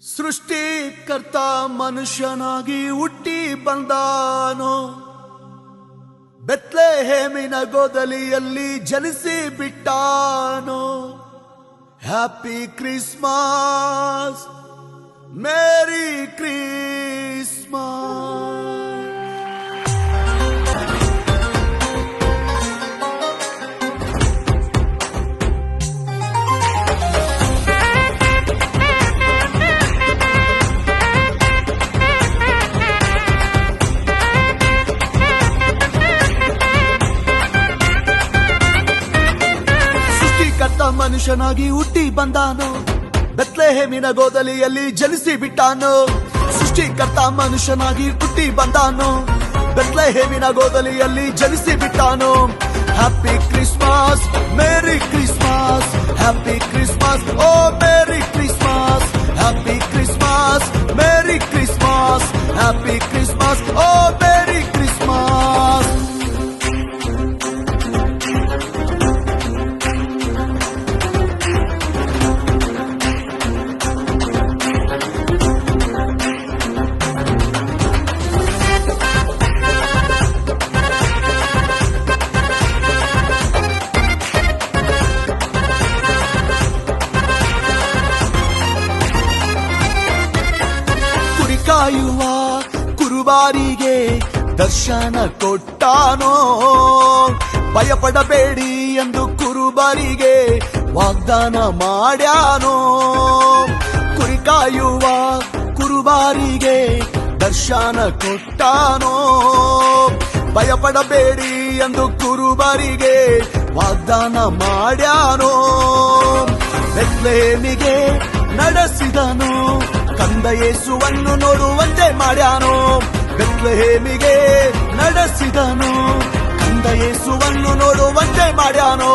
ಸೃಷ್ಟಿಕರ್ತ ಮನುಷ್ಯನಾಗಿ ಹುಟ್ಟಿ ಬಂದಾನೋ, ಬೆತ್ಲೆಹೇಮಿನ ಗೋದಲಿಯಲ್ಲಿ ಜನಿಸಿ ಬಿಟ್ಟಾನೋ. Happy Christmas, merry Christmas. ಮನುಷ್ಯನಾಗಿ ಹುಟ್ಟಿ ಬಂದಾನೋ, ಬೆತ್ಲೆಹೇಮಿನ ಗೋದಲಿಯಲ್ಲಿ ಜನಿಸಿ ಬಿಟ್ಟಾನೋ. ಸೃಷ್ಟಿಕರ್ತ ಮನುಷ್ಯನಾಗಿ ಹುಟ್ಟಿ ಬಂದಾನೋ, ಬೆತ್ಲೆಹೇಮಿನ ಗೋದಲಿಯಲ್ಲಿ ಜನಿಸಿ ಬಿಟ್ಟಾನೋ. Happy Christmas, merry Christmas, happy Christmas, ಓ merry Christmas. Happy Christmas, merry Christmas, happy Christmas, ಓ ಮೇರಿ ಕ್ರಿಸ್ಮಸ್. ಕಾಯುವ ಕುರುಬಾರಿಗೆ ದರ್ಶನ ಕೊಟ್ಟಾನೋ, ಭಯಪಡಬೇಡಿ ಎಂದು ಕುರುಬಾರಿಗೆ ವಾಗ್ದಾನ ಮಾಡ್ಯಾನೋ. ಕುರಿ ಕಾಯುವ ಕುರುಬಾರಿಗೆ ದರ್ಶನ ಕೊಟ್ಟಾನೋ, ಭಯಪಡಬೇಡಿ ಎಂದು ಕುರುಬಾರಿಗೆ ವಾಗ್ದಾನ ಮಾಡ್ಯಾನೋ. ಬೆತ್ಲೆಹೇಮಿಗೆ ನಡೆಸಿದನು, ಕಂದ ಯೇಸುವನ್ನು ನೋಡುವಂತೆ ಮಾಡ್ಯಾನೋ. ಬೆತ್ಲೆಹೇಮಿಗೆ ನಡೆಸಿದನು, ಕಂದ ಯೇಸುವನ್ನು ನೋಡುವಂತೆ ಮಾಡ್ಯಾನೋ.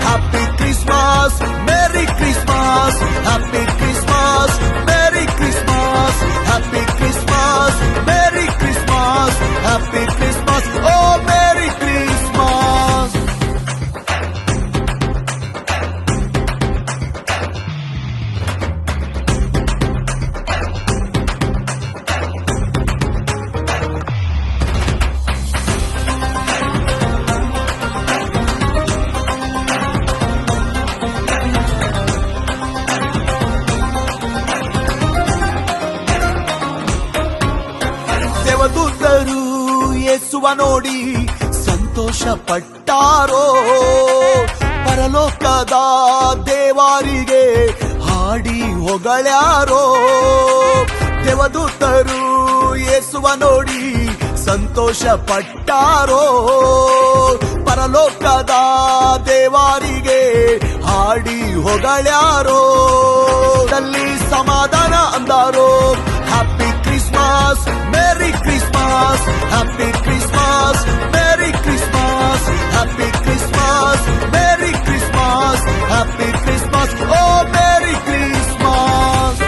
Happy Christmas, merry Christmas, happy Christmas, merry Christmas, happy Christmas, merry Christmas, happy Christmas, ಓ ಮೇರಿ ಕ್ರಿಸ್ಮಸ್. ದೇವದೂತರು ಯೇಸುವ ನೋಡಿ ಸಂತೋಷ ಪಟ್ಟಾರೋ, ಪರಲೋಕದ ದೇವರಿಗೆ ಹಾಡಿ ಹೊಗಳ್ಯಾರೋ. ದೇವದೂತರು ಯೇಸುವ ನೋಡಿ ಸಂತೋಷ ಪಟ್ಟಾರೋ, ಪರಲೋಕದ ದೇವರಿಗೆ ಹಾಡಿ ಹೊಗಳ್ಯಾರೋ. ಅಲ್ಲಿ ಸಮಾಧಾನ ಅಂದಾರೋ. Happy Christmas, merry Christmas, happy Christmas, merry Christmas, happy Christmas, merry Christmas, happy Christmas, ಓ ಮೇರಿ ಕ್ರಿಸ್ಮಸ್.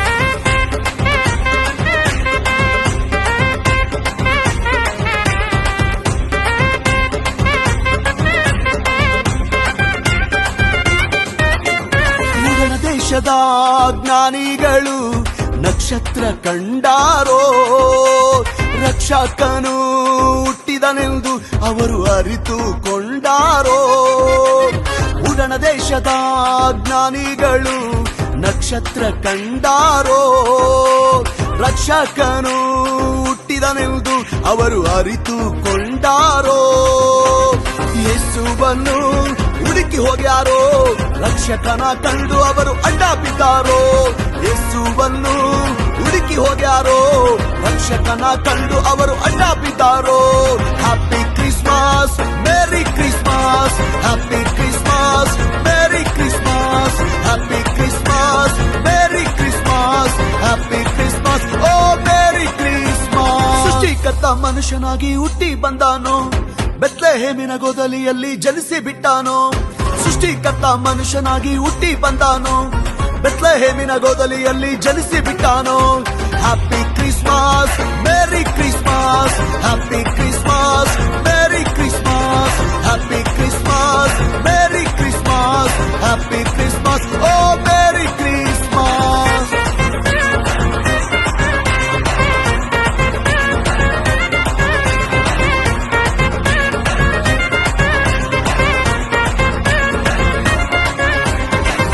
ಮೂಡಣ ದೇಶದ ಜ್ಞಾನಿಗಳು ನಕ್ಷತ್ರ ಕಂಡಾರೋ, ರಕ್ಷಕನು ಹುಟ್ಟಿದನೆಂದು ಅವರು ಅರಿತುಕೊಂಡಾರೋ. ಉಡಣ ದೇಶದ ಜ್ಞಾನಿಗಳು ನಕ್ಷತ್ರ ಕಂಡಾರೋ, ರಕ್ಷಕನು ಹುಟ್ಟಿದನೆಂದು ಅವರು ಅರಿತುಕೊಂಡಾರೋ. ಯೇಸುವನ್ನು ಹುಡುಕಿ ಹೋಗ್ಯಾರೋ, ರಕ್ಷಕನ ಕಂಡು ಅವರು ಅಡ್ಡ ಬಿದ್ದಾರೋ. ಯೇಸುವನ್ನು ಹುಡುಕಿ ಹೋಗ್ಯಾರೋ, ರಕ್ಷಕನ ಕಂಡು ಅವರು ಅಡ್ಡ ಬಿದ್ದಾರೋ. Happy Christmas, merry Christmas, happy Christmas, merry Christmas, happy Christmas, merry Christmas, happy Christmas, ಓ ಮೇರಿ ಕ್ರಿಸ್ಮಸ್. ಸೃಷ್ಟಿಕರ್ತ ಮನುಷ್ಯನಾಗಿ ಹುಟ್ಟಿ ಬಂದಾನೋ, ಬೆತ್ಲೆಹೇಮಿನ ಗೋದಲಿಯಲ್ಲಿ ಜನಿಸಿ ಬಿಟ್ಟಾನೋ. ಸೃಷ್ಟಿಕರ್ತ ಮನುಷ್ಯನಾಗಿ ಹುಟ್ಟಿ ಬಂದಾನೋ, ಬೆತ್ಲೆಹೇಮಿನ ಗೋದಲಿಯಲ್ಲಿ ಜನಿಸಿ ಬಿಟ್ಟಾನೋ. Happy Christmas, merry Christmas, happy Christmas, merry Christmas, happy Christmas, merry Christmas, happy Christmas, ಓ ಮೇರಿ ಕ್ರಿಸ್ಮಸ್.